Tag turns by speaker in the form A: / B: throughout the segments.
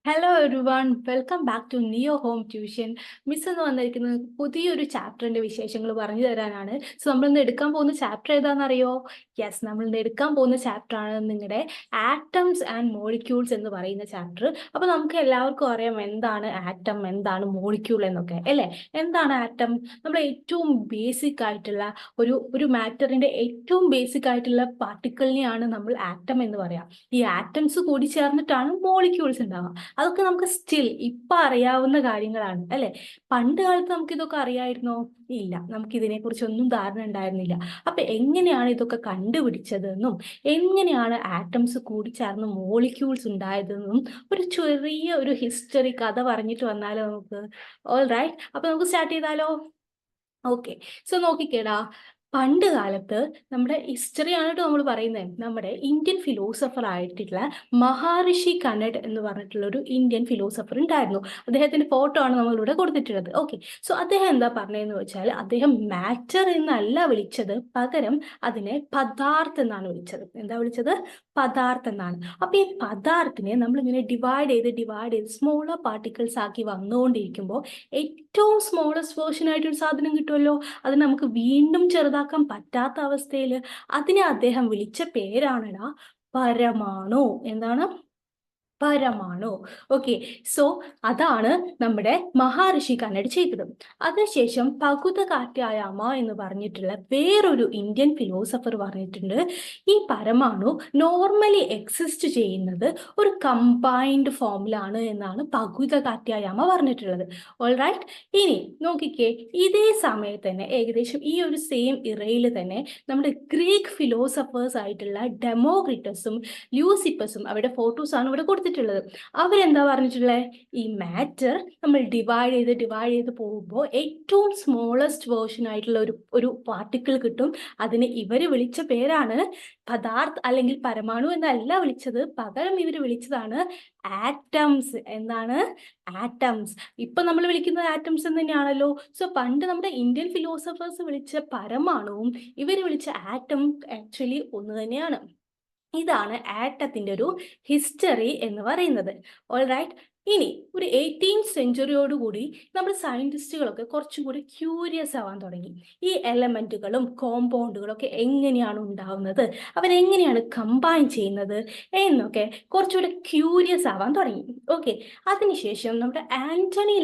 A: Hello everyone, welcome back to Neo Home Tuition. Miss എന്ന് വന്നിരിക്കുന്നത് പുതിയൊരു ചാപ്റ്ററിന്റെ വിശേഷങ്ങൾ പറഞ്ഞു തരാനാണ്. സോ നമ്മളിന്ന് എടുക്കാൻ പോകുന്ന ചാപ്റ്റർ ഏതാണെന്നറിയോ? യെസ്, നമ്മളിന്ന് എടുക്കാൻ പോകുന്ന ചാപ്റ്റർ ആണ് നിങ്ങളുടെ ആറ്റംസ് ആൻഡ് മോളിക്യൂൾസ് എന്ന് പറയുന്ന ചാപ്റ്റർ. അപ്പോൾ നമുക്ക് എല്ലാവർക്കും അറിയാം എന്താണ് ആറ്റം, എന്താണ് മോളിക്യൂൾ എന്നൊക്കെ അല്ലേ. എന്താണ് ആറ്റം? നമ്മുടെ ഏറ്റവും ബേസിക് ആയിട്ടുള്ള ഒരു മാറ്ററിന്റെ ഏറ്റവും ബേസിക് ആയിട്ടുള്ള പാർട്ടിക്കിളിനെയാണ് നമ്മൾ ആറ്റം എന്ന് പറയാം. ഈ ആറ്റംസ് കൂടി ചേർന്നിട്ടാണ് മോളിക്യൂൾസ് ഉണ്ടാവുക. അതൊക്കെ നമുക്ക് സ്റ്റിൽ ഇപ്പൊ അറിയാവുന്ന കാര്യങ്ങളാണ് അല്ലെ. പണ്ട് കാലത്ത് നമുക്ക് ഇതൊക്കെ അറിയായിരുന്നോ? ഇല്ല, നമുക്ക് ഇതിനെക്കുറിച്ച് ഒന്നും ധാരണ ഉണ്ടായിരുന്നില്ല. അപ്പൊ എങ്ങനെയാണ് ഇതൊക്കെ കണ്ടുപിടിച്ചതെന്നും എങ്ങനെയാണ് ആറ്റംസ് കൂടിച്ചേർന്ന് മോളിക്യൂൾസ് ഉണ്ടായതെന്നും ഒരു ചെറിയ ഒരു ഹിസ്റ്ററി കഥ പറഞ്ഞിട്ട് വന്നാലോ നമുക്ക്? ഓൾ റൈറ്റ്, അപ്പൊ നമുക്ക് സ്റ്റാർട്ട് ചെയ്താലോ? ഓക്കെ, സോ നോക്കിക്കേടാ. പണ്ട് കാലത്ത് നമ്മുടെ ഹിസ്റ്ററി ആണ് കേട്ടോ നമ്മൾ പറയുന്നത്. നമ്മുടെ ഇന്ത്യൻ ഫിലോസഫർ ആയിട്ടുള്ള മഹാഋഷി കനഡ് എന്ന് പറഞ്ഞിട്ടുള്ള ഒരു ഇന്ത്യൻ ഫിലോസഫർ ഉണ്ടായിരുന്നു. അദ്ദേഹത്തിന്റെ ഫോട്ടോ ആണ് നമ്മളിവിടെ കൊടുത്തിട്ടുള്ളത്. ഓക്കെ, സോ അദ്ദേഹം എന്താ പറഞ്ഞതെന്ന് വെച്ചാൽ അദ്ദേഹം മാറ്റർ എന്നല്ല വിളിച്ചത്, പകരം അതിനെ പദാർത്ഥം എന്നാണ് വിളിച്ചത്. എന്താ വിളിച്ചത്? പദാർത്ഥം എന്നാണ്. അപ്പൊ ഈ പദാർത്ഥത്തിനെ നമ്മളിങ്ങനെ ഡിവൈഡ് ചെയ്ത് സ്മോളർ പാർട്ടിക്കിൾസ് ആക്കി വന്നുകൊണ്ടിരിക്കുമ്പോൾ ഏറ്റവും സ്മോളസ്റ്റ് വേർഷൻ ആയിട്ടൊരു സാധനം കിട്ടുമല്ലോ. അത് നമുക്ക് വീണ്ടും ചെറുതാക്കാൻ പറ്റാത്ത അവസ്ഥയിൽ അതിനെ അദ്ദേഹം വിളിച്ച പേരാണെടാ പരമാണു. എന്താണ്? പരമാണു. ഓക്കെ, സോ അതാണ് നമ്മുടെ മഹാഋഷി കന്നഡ ചെയ്തത്. അതിനുശേഷം പകുത കാറ്റ്യായാമ എന്ന് പറഞ്ഞിട്ടുള്ള വേറൊരു ഇന്ത്യൻ ഫിലോസഫർ പറഞ്ഞിട്ടുണ്ട്, ഈ പരമാണു നോർമലി എക്സിസ്റ്റ് ചെയ്യുന്നത് ഒരു കമ്പൈൻഡ് ഫോമിലാണ് എന്നാണ് പകുത കാറ്റ്യായാമ പറഞ്ഞിട്ടുള്ളത്. ഓൾ റൈറ്റ്, ഇനി നോക്കിക്കേ, ഇതേ സമയത്ത് തന്നെ ഏകദേശം ഈ ഒരു സെയിം ഇറയിൽ തന്നെ നമ്മുടെ ഗ്രീക്ക് ഫിലോസഫേഴ്സ് ആയിട്ടുള്ള ഡെമോക്രിറ്റസും ലൂസിപ്പസും അവരുടെ ഫോട്ടോസ് ആണ് ഇവിടെ കൊടുത്തിട്ടുള്ളത്. അവരെന്താ പറഞ്ഞിട്ടുള്ളത്? ഈ മാറ്റർ നമ്മൾ ഡിവൈഡ് ചെയ്ത് പോകുമ്പോൾ ഏറ്റവും സ്മോളസ്റ്റ് വേർഷൻ ആയിട്ടുള്ള ഒരു പാർട്ടിക്കിൾ കിട്ടും. അതിന് ഇവർ വിളിച്ച പേരാണ് പദാർത്ഥ അല്ലെങ്കിൽ പരമാണു എന്നല്ല വിളിച്ചത്, പകരം ഇവർ വിളിച്ചതാണ് ആറ്റംസ്. എന്താണ്? ആറ്റംസ്. ഇപ്പൊ നമ്മൾ വിളിക്കുന്നത് ആറ്റംസ് എന്ന് തന്നെയാണല്ലോ. സോ പണ്ട് നമ്മുടെ ഇന്ത്യൻ ഫിലോസഫേഴ്സ് വിളിച്ച പരമാണുവും ഇവർ വിളിച്ച ആറ്റം ആക്ച്വലി ഒന്ന് തന്നെയാണ്. ഇതാണ് ആറ്റത്തിന്റെ ഒരു ഹിസ്റ്ററി എന്ന് പറയുന്നത്. ഓൾ റൈറ്റ്, ഇനി ഒരു 18th സെഞ്ചുറിയോടുകൂടി നമ്മുടെ സയന്റിസ്റ്റുകളൊക്കെ കുറച്ചും കൂടി ക്യൂരിയസ് ആവാൻ തുടങ്ങി. ഈ എലമെന്റുകളും കോമ്പൗണ്ടുകളും ഒക്കെ എങ്ങനെയാണ് ഉണ്ടാവുന്നത്, അവരെങ്ങനെയാണ് കമ്പൈൻ ചെയ്യുന്നത് എന്നൊക്കെ കുറച്ചുകൂടി ക്യൂരിയസ് ആവാൻ തുടങ്ങി. ഓക്കെ, അതിനുശേഷം നമ്മുടെ ആന്റണി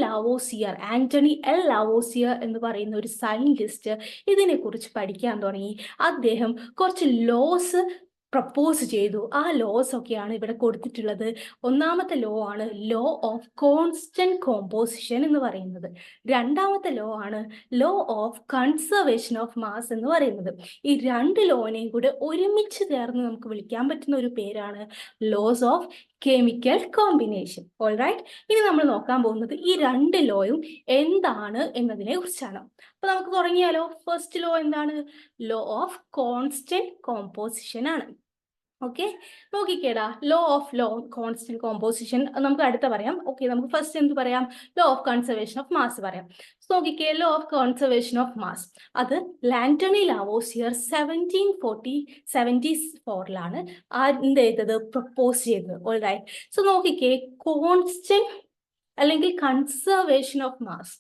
A: എൽ ലാവോസിയർ എന്ന് പറയുന്ന ഒരു സയന്റിസ്റ്റ് ഇതിനെക്കുറിച്ച് പഠിക്കാൻ തുടങ്ങി. അദ്ദേഹം കുറച്ച് ലോസ് പ്രപ്പോസ് ചെയ്തു. ആ ലോസ് ഒക്കെയാണ് ഇവിടെ കൊടുത്തിട്ടുള്ളത്. ഒന്നാമത്തെ ലോ ആണ് ലോ ഓഫ് കോൺസ്റ്റന്റ് കോമ്പോസിഷൻ എന്ന് പറയുന്നത്. രണ്ടാമത്തെ ലോ ആണ് law of conservation of mass എന്ന് പറയുന്നത്. ഈ രണ്ട് ലോനെയും കൂടെ ഒരുമിച്ച് ചേർന്ന് നമുക്ക് വിളിക്കാൻ പറ്റുന്ന ഒരു പേരാണ് laws of chemical combination. All right, ഇനി നമ്മൾ നോക്കാൻ പോകുന്നത് ഈ രണ്ട് ലോയും എന്താണ് എന്നതിനെ കുറിച്ചാണ്. അപ്പൊ നമുക്ക് തുടങ്ങിയാലോ. ഫസ്റ്റ് ലോ എന്താണ്? ലോ ഓഫ് കോൺസ്റ്റന്റ് കോമ്പോസിഷൻ ആണ്. ഓക്കെ, നോക്കിക്കേടാ, ലോ കോൺസ്റ്റന്റ് കോമ്പോസിഷൻ നമുക്ക് അടുത്ത പറയാം. ഓക്കെ, നമുക്ക് ഫസ്റ്റ് എന്ത് പറയാം? Law of conservation of mass പറയാം. നോക്കിക്കേ, law of conservation of mass അത് ആന്റണി ലാവോസിയർ 1774 എന്ത് ചെയ്തത്? പ്രപ്പോസ് ചെയ്തത്. ഓൾ റൈറ്റ്, സോ നോക്കിക്കേ, കോൺസ്റ്റന്റ് അല്ലെങ്കിൽ conservation of mass.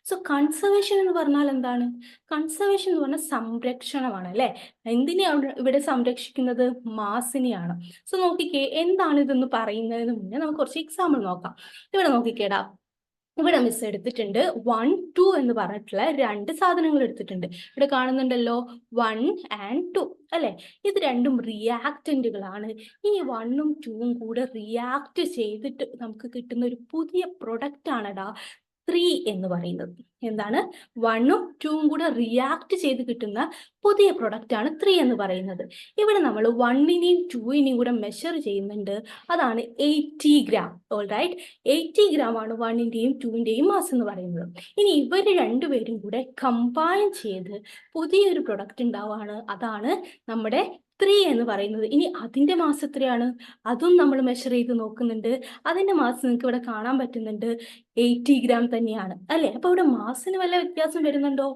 A: So conservation എന്ന് പറഞ്ഞാൽ എന്താണ്? കൺസർവേഷൻ എന്ന് പറഞ്ഞാൽ സംരക്ഷണമാണ് അല്ലെ. എന്തിനെയാണ് ഇവിടെ സംരക്ഷിക്കുന്നത്? മാസിനെയാണ്. സോ നോക്കിക്കേ, എന്താണ് ഇതെന്ന് പറയുന്നതിന് മുന്നേ നമുക്ക് കുറച്ച് എക്സാമ്പിൾ നോക്കാം. ഇവിടെ നോക്കിക്കേടാ, ഇവിടെ മിസ് എടുത്തിട്ടുണ്ട് 1, 2 എന്ന് പറഞ്ഞിട്ടുള്ള രണ്ട് സാധനങ്ങൾ എടുത്തിട്ടുണ്ട്. ഇവിടെ കാണുന്നുണ്ടല്ലോ 1 and 2 അല്ലെ. ഇത് രണ്ടും റിയാക്റ്റന്റുകളാണ്. ഈ 1ഉം 2ഉം കൂടെ റിയാക്ട് ചെയ്തിട്ട് നമുക്ക് കിട്ടുന്ന ഒരു പുതിയ പ്രൊഡക്റ്റ് ആണെടാ 3 എന്ന് പറയുന്നത്. എന്താണ്? 1ഉം 2ഉം കൂടെ റിയാക്ട് ചെയ്ത് കിട്ടുന്ന പുതിയ പ്രൊഡക്റ്റ് ആണ് 3 എന്ന് പറയുന്നത്. ഇവിടെ നമ്മൾ 1നെയും 2നെയും കൂടെ മെഷർ ചെയ്യുന്നുണ്ട്. അതാണ് 80 ഗ്രാം. ഓൾ റൈറ്റ്, 80 ഗ്രാം ആണ് 1ന്റെയും 2ന്റെയും മാസ് എന്ന് പറയുന്നത്. ഇനി ഇവർ രണ്ടുപേരും കൂടെ കമ്പൈൻ ചെയ്ത് പുതിയൊരു പ്രൊഡക്റ്റ് ഉണ്ടാവുകയാണ്. അതാണ് നമ്മുടെ 3 എന്ന് പറയുന്നത്. ഇനി അതിന്റെ മാസ് എത്രയാണ്? അതും നമ്മൾ മെഷർ ചെയ്ത് നോക്കുന്നുണ്ട്. അതിന്റെ മാസ് നിങ്ങൾക്ക് ഇവിടെ കാണാൻ പറ്റുന്നുണ്ട്, 80 ഗ്രാം തന്നെയാണ് അല്ലെ. അപ്പൊ ഇവിടെ മാസിന് വല്ല വ്യത്യാസം വരുന്നുണ്ടോ?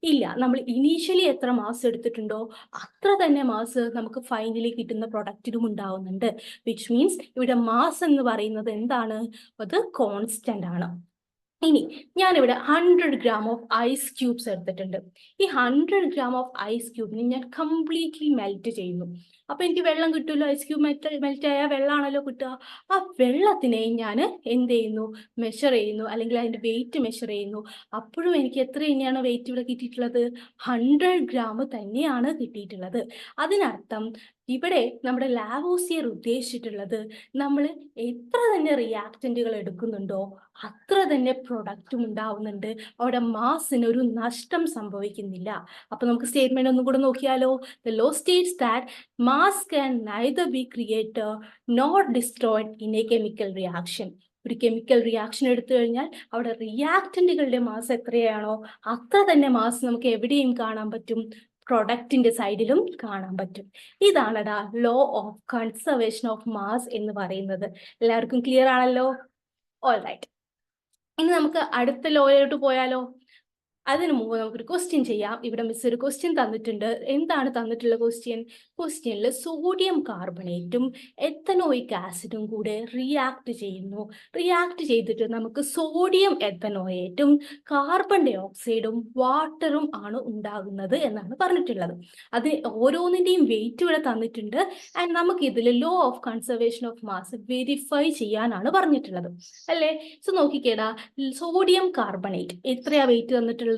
A: ഇല്ല. നമ്മൾ ഇനീഷ്യലി എത്ര മാസ് എടുത്തിട്ടുണ്ടോ അത്ര തന്നെ മാസ് നമുക്ക് ഫൈനലി കിട്ടുന്ന പ്രൊഡക്റ്റിലും ഉണ്ടാവുന്നുണ്ട്. വിച്ച് മീൻസ് ഇവിടെ മാസ് എന്ന് പറയുന്നത് എന്താണ്? അത് കോൺസ്റ്റന്റ് ആണ്. ഇനി ഞാനിവിടെ 100 ഗ്രാം ഓഫ് ഐസ് ക്യൂബ്സ് എടുത്തിട്ടുണ്ട്. ഈ 100 ഗ്രാം ഓഫ് ഐസ് ക്യൂബിനെ ഞാൻ കംപ്ലീറ്റ്ലി മെൽറ്റ് ചെയ്യുന്നു. അപ്പൊ എനിക്ക് വെള്ളം കിട്ടുമല്ലോ. ഐസ് ക്യൂബ് മെൽറ്റ് ആയാൽ വെള്ളമാണല്ലോ കിട്ടുക. ആ വെള്ളത്തിനെ ഞാൻ എന്ത് ചെയ്യുന്നു? മെഷർ ചെയ്യുന്നു, അല്ലെങ്കിൽ അതിന്റെ വെയിറ്റ് മെഷർ ചെയ്യുന്നു. അപ്പോഴും എനിക്ക് എത്ര തന്നെയാണ് വെയിറ്റ് ഇവിടെ കിട്ടിയിട്ടുള്ളത്? 100 ഗ്രാം തന്നെയാണ് കിട്ടിയിട്ടുള്ളത്. അതിനർത്ഥം ഇവിടെ നമ്മുടെ ലാവോസിയർ ഉദ്ദേശിച്ചിട്ടുള്ളത് നമ്മൾ എത്ര തന്നെ റിയാക്റ്റന്റുകൾ എടുക്കുന്നുണ്ടോ അത്ര തന്നെ പ്രൊഡക്റ്റും ഉണ്ടാവുന്നുണ്ട്. അവിടെ മാസിന് ഒരു നഷ്ടം സംഭവിക്കുന്നില്ല. അപ്പൊ നമുക്ക് സ്റ്റേറ്റ്മെന്റ് ഒന്നും കൂടെ നോക്കിയാലോ. The law States that mass can neither be created nor destroyed in a chemical reaction. ഒരു കെമിക്കൽ റിയാക്ഷൻ എടുത്തു കഴിഞ്ഞാൽ അവിടെ റിയാക്റ്റന്റുകളുടെ മാസ് എത്രയാണോ അത്ര തന്നെ മാസ് നമുക്ക് എവിടെയും കാണാൻ പറ്റും, പ്രൊഡക്റ്റിന്റെ സൈഡിലും കാണാൻ പറ്റും. ഇതാണടാ law of conservation of mass എന്ന് പറയുന്നത്. എല്ലാവർക്കും ക്ലിയർ ആണല്ലോ? All right. ഇനി നമുക്ക് അടുത്ത ലോയിലോട്ട് പോയാലോ. അതിനു മുമ്പ് നമുക്കൊരു ക്വസ്റ്റ്യൻ ചെയ്യാം. ഇവിടെ മിസ് ഒരു ക്വസ്റ്റ്യൻ തന്നിട്ടുണ്ട്. എന്താണ് തന്നിട്ടുള്ള ക്വസ്റ്റ്യൻ? ക്വസ്റ്റ്യനിൽ സോഡിയം കാർബണേറ്റും എത്തനോയിക് ആസിഡും കൂടെ റിയാക്ട് ചെയ്യുന്നു. റിയാക്ട് ചെയ്തിട്ട് നമുക്ക് സോഡിയം എത്തനോയേറ്റും കാർബൺ ഡൈ ഓക്സൈഡും വാട്ടറും ആണ് ഉണ്ടാകുന്നത് എന്നാണ് പറഞ്ഞിട്ടുള്ളത്. അത് ഓരോന്നിന്റെയും വെയിറ്റ് ഇവിടെ തന്നിട്ടുണ്ട്. ആൻഡ് നമുക്ക് ഇതിൽ law of conservation of mass verify ചെയ്യാനാണ് പറഞ്ഞിട്ടുള്ളത് അല്ലേ. സോ നോക്കിക്കേടാ, സോഡിയം കാർബണേറ്റ് എത്രയാ വെയിറ്റ് തന്നിട്ടുള്ളത്?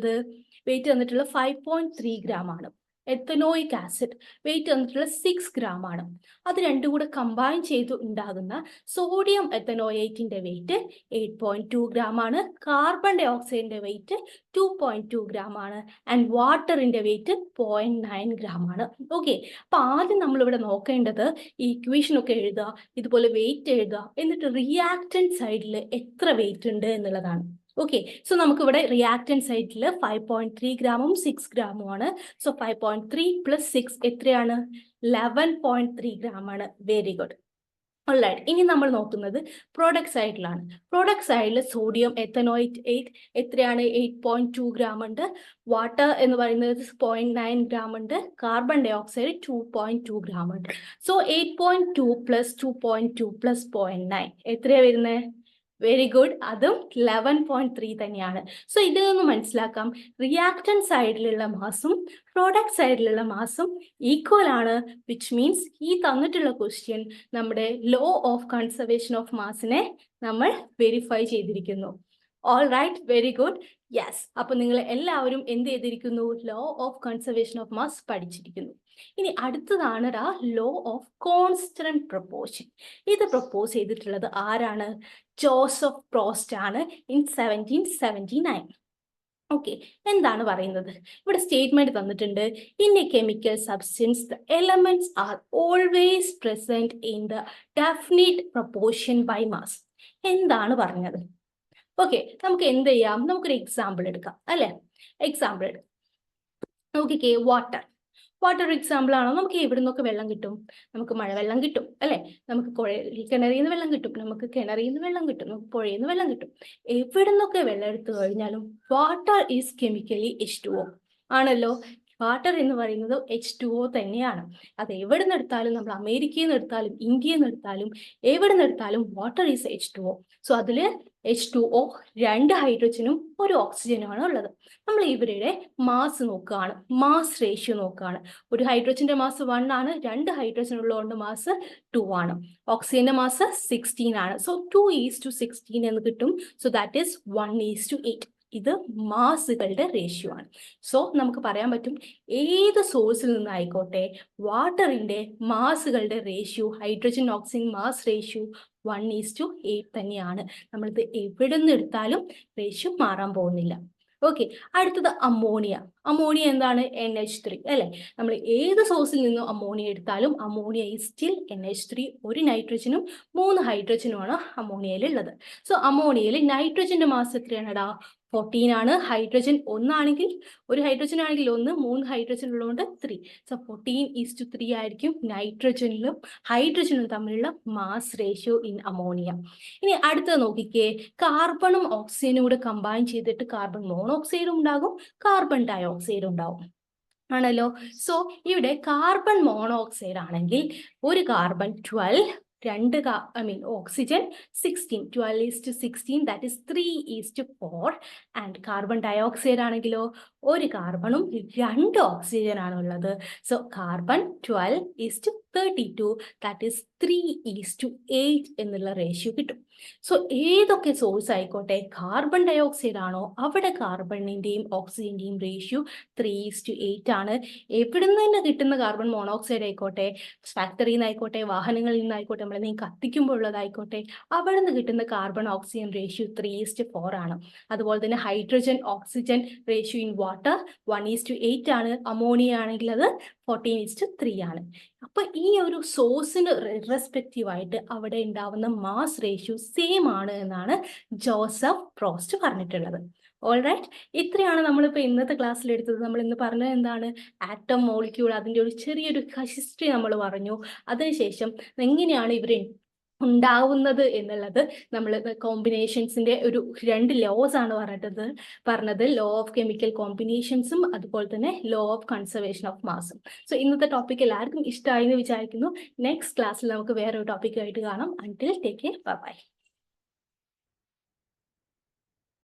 A: വെയിറ്റ് തന്നിട്ടുള്ള 5.3 ഗ്രാം ആണ്. എത്തനോയിക് ആസിഡ് വെയിറ്റ് തന്നിട്ടുള്ള 6 ഗ്രാം ആണ്. അത് രണ്ടും കൂടെ കമ്പൈൻ ചെയ്ത് ഉണ്ടാകുന്ന സോഡിയം എത്തനോയേറ്റിന്റെ വെയിറ്റ് 8.2 ഗ്രാം ആണ്. കാർബൺ ഡൈ ഓക്സൈഡിന്റെ വെയിറ്റ് 2.2 ഗ്രാം ആണ്. ആൻഡ് വാട്ടറിന്റെ വെയിറ്റ് 0.9 ഗ്രാം ആണ്. ഓക്കെ, അപ്പൊ ആദ്യം നമ്മൾ ഇവിടെ നോക്കേണ്ടത് ഈ ഇക്വേഷൻ ഒക്കെ എഴുതുക, ഇതുപോലെ വെയിറ്റ് എഴുതുക, എന്നിട്ട് റിയാക്റ്റന്റ് സൈഡിൽ എത്ര വെയിറ്റ് ഉണ്ട് എന്നുള്ളതാണ്. ഓക്കെ, സോ നമുക്ക് ഇവിടെ റിയാക്റ്റന്റ് സൈഡിൽ 5.3 ഗ്രാമും 6 ഗ്രാമും ആണ്. സോ 5.3 പ്ലസ് 6 എത്രയാണ്? 11.3 ഗ്രാം ആണ്. Very good. ഓൾറൈറ്റ്, ഇനി നമ്മൾ നോക്കുന്നത് പ്രോഡക്റ്റ് സൈഡിലാണ്. പ്രോഡക്റ്റ് സൈഡിൽ സോഡിയം എത്തനോയിറ്റ് എത്രയാണ്? 8.2 ഗ്രാം ഉണ്ട്. വാട്ടർ എന്ന് പറയുന്നത് 0.9 ഗ്രാം ഉണ്ട്. കാർബൺ ഡൈ ഓക്സൈഡ് 2.2 ഗ്രാം ഉണ്ട്. സോ 8.2 പ്ലസ് 2.2 പ്ലസ് 0.9 എത്രയാണ് വരുന്നത്? വെരി ഗുഡ്, അതും 11.3 തന്നെയാണ്. സോ ഇതിൽ നിന്ന് മനസ്സിലാക്കാം റിയാക്റ്റന്റ് സൈഡിലുള്ള മാസും പ്രോഡക്റ്റ് സൈഡിലുള്ള മാസും ഈക്വൽ ആണ്. വിച്ച് മീൻസ് ഈ തന്നിട്ടുള്ള ക്വസ്റ്റ്യൻ നമ്മുടെ ലോ ഓഫ് കൺസർവേഷൻ ഓഫ് മാസിനെ നമ്മൾ വെരിഫൈ ചെയ്തിരിക്കുന്നു. All right, very good. Yes, അപ്പൊ നിങ്ങൾ എല്ലാവരും എന്ത് ചെയ്തിരിക്കുന്നു? Law of conservation of mass പഠിച്ചിരിക്കുന്നു. ഇനി അടുത്തതാണ് ലോ ഓഫ് കോൺസ്റ്റന്റ് പ്രൊപ്പോർഷൻ. ഇത് പ്രൊപ്പോസ് ചെയ്തിട്ടുള്ളത് ആരാണ്? ജോസഫ് പ്രോസ്റ്റ് ആണ് ഇൻ 1779. ഓക്കെ, എന്താണ് പറയുന്നത്? ഇവിടെ സ്റ്റേറ്റ്മെന്റ് തന്നിട്ടുണ്ട്. In a chemical substance the elements are always present in the definite proportion by mass. എന്താണ് പറഞ്ഞത്? ഓക്കെ, നമുക്ക് എന്ത് ചെയ്യാം? നമുക്കൊരു എക്സാമ്പിൾ എടുക്കാം അല്ലെ. എക്സാമ്പിൾ എടുക്കാം. നോക്കിക്കേ, വാട്ടർ. വാട്ടർ എക്സാമ്പിൾ ആണോ? നമുക്ക് എവിടെ നിന്നൊക്കെ വെള്ളം കിട്ടും? നമുക്ക് മഴവെള്ളം കിട്ടും അല്ലെ. നമുക്ക് കിണറിൽ നിന്ന് വെള്ളം കിട്ടും, നമുക്ക് കിണറിൽ നിന്ന് വെള്ളം കിട്ടും, നമുക്ക് പുഴയിൽ നിന്ന് വെള്ളം കിട്ടും. എവിടെ നിന്നൊക്കെ വെള്ളം എടുത്തു കഴിഞ്ഞാലും വാട്ടർ ഈസ് കെമിക്കലി H2O ആണല്ലോ. വാട്ടർ എന്ന് പറയുന്നത് H2O തന്നെയാണ്. അത് എവിടെ നിന്ന് എടുത്താലും, നമ്മൾ അമേരിക്കയിൽ നിന്ന് എടുത്താലും ഇന്ത്യയിൽ നിന്ന് എടുത്താലും എവിടെ നിന്ന് എടുത്താലും വാട്ടർ ഈസ് H2O. സോ അതില് H2O 2 ഹൈഡ്രജനും 1 ഓക്സിജനുമാണ് ഉള്ളത്. നമ്മൾ ഇവരുടെ മാസ് നോക്കുകയാണ്, മാസ് റേഷ്യോ നോക്കുകയാണ്. ഒരു ഹൈഡ്രജന്റെ മാസ് 1 ആണ്, 2 ഹൈഡ്രജൻ ഉള്ളതുകൊണ്ട് മാസ് 2 ആണ്. ഓക്സിജന്റെ മാസ് 16 ആണ്. സോ 2:16 എന്ന് കിട്ടും. So that is 1:8. ഇത് മാസുകളുടെ റേഷ്യോ ആണ്. സോ നമുക്ക് പറയാൻ പറ്റും ഏത് സോഴ്സിൽ നിന്നായിക്കോട്ടെ വാട്ടറിന്റെ മാസുകളുടെ ratio, hydrogen oxygen mass ratio 1:8 തന്നെയാണ്. നമ്മളിത് എവിടെ നിന്ന് എടുത്താലും റേഷ്യോ മാറാൻ പോകുന്നില്ല. ഓക്കെ, അടുത്തത് അമോണിയ. അമോണിയ എന്താണ്? NH3 അല്ലെ. നമ്മൾ ഏത് സോഴ്സിൽ നിന്നും അമോണിയ എടുത്താലും അമോണിയ ഈസ് സ്റ്റിൽ NH3. 1 നൈട്രജനും 3 ഹൈഡ്രജനുമാണ് അമോണിയയിൽ ഉള്ളത്. So അമോണിയയിൽ നൈട്രജന്റെ mass എത്രയാണടാ? 14 ആണ്. ഹൈഡ്രജൻ 1 ആണെങ്കിൽ, ഒരു ഹൈഡ്രജൻ ആണെങ്കിൽ 1, 3 ഹൈഡ്രജൻ ഉള്ളതുകൊണ്ട് 3. സോ 14:3 ആയിരിക്കും നൈട്രജനിലും ഹൈഡ്രജനും തമ്മിലുള്ള മാസ് റേഷ്യോ ഇൻ അമോണിയ. ഇനി അടുത്തത് നോക്കിക്കേ, കാർബണും ഓക്സിജനും കൂടെ കമ്പൈൻ ചെയ്തിട്ട് കാർബൺ മോണോക്സൈഡും ഉണ്ടാകും, കാർബൺ ഡൈ ഡയോക്സൈഡ് ഉണ്ടാവും. ആണല്ലോ. സോ ഇവിടെ കാർബൺ മോണോക്സൈഡ് ആണെങ്കിൽ ഒരു carbon 12, oxygen 16, 12:16, that is 3:4. And carbon dioxide ആണെങ്കിലോ ഒരു കാർബണും 2 ഓക്സിജൻ ആണ് ഉള്ളത്. സോ കാർബൺ 12:32, that is 3:8 എന്നുള്ള റേഷ്യോ കിട്ടും. സോ ഏതൊക്കെ സോഴ്സ് ആയിക്കോട്ടെ, കാർബൺ ഡയോക്സൈഡ് ആണോ അവിടെ കാർബണിന്റെയും ഓക്സിജന്റെയും റേഷ്യോ 3:8 ആണ്. എവിടെ നിന്ന് തന്നെ കിട്ടുന്ന കാർബൺ മോണോക്സൈഡ് ആയിക്കോട്ടെ, ഫാക്ടറിയിൽ നിന്നായിക്കോട്ടെ, വാഹനങ്ങളിൽ നിന്നായിക്കോട്ടെ, നമ്മളെന്തെങ്കിലും കത്തിക്കുമ്പോൾ ഉള്ളതായിക്കോട്ടെ, അവിടെ നിന്ന് കിട്ടുന്ന കാർബൺ ഓക്സിജൻ റേഷ്യോ 3:4 ആണ്. അതുപോലെ തന്നെ hydrogen oxygen ratio in water 1:8 ആണ്. അമോണിയ ആണെങ്കിൽ അത് 14:3 ആണ്. അപ്പൊ ഈ ഒരു സോഴ്സിന് റെസ്പെക്റ്റീവ് ആയിട്ട് അവിടെ ഉണ്ടാവുന്ന മാസ് റേഷ്യോ സെയിം ആണ് എന്നാണ് ജോസഫ് പ്രോസ്റ്റ് പറഞ്ഞിട്ടുള്ളത്. ഓൾറൈറ്റ്, ഇത്രയാണ് നമ്മളിപ്പോൾ ഇന്നത്തെ ക്ലാസ്സിൽ എടുത്തത്. നമ്മൾ ഇന്ന് പറഞ്ഞത് എന്താണ്? ആറ്റം, മോളിക്യൂൾ, അതിൻ്റെ ഒരു ചെറിയൊരു ഹിസ്റ്ററി നമ്മൾ പറഞ്ഞു. അതിനുശേഷം എങ്ങനെയാണ് ഇവർ ഉണ്ടാവുന്നത് എന്നുള്ളത് നമ്മൾ കോമ്പിനേഷൻസിന്റെ ഒരു 2 ലോസ് ആണ് പറഞ്ഞത് ലോ ഓഫ് കെമിക്കൽ കോമ്പിനേഷൻസും അതുപോലെ തന്നെ ലോ ഓഫ് കൺസർവേഷൻ ഓഫ് മാസും. സോ ഇന്നത്തെ ടോപ്പിക് എല്ലാവർക്കും ഇഷ്ടമായി എന്ന് വിചാരിക്കുന്നു. നെക്സ്റ്റ് ക്ലാസ്സിൽ നമുക്ക് വേറെ ഒരു ടോപ്പിക്കായിട്ട് കാണാം. Until take care, by.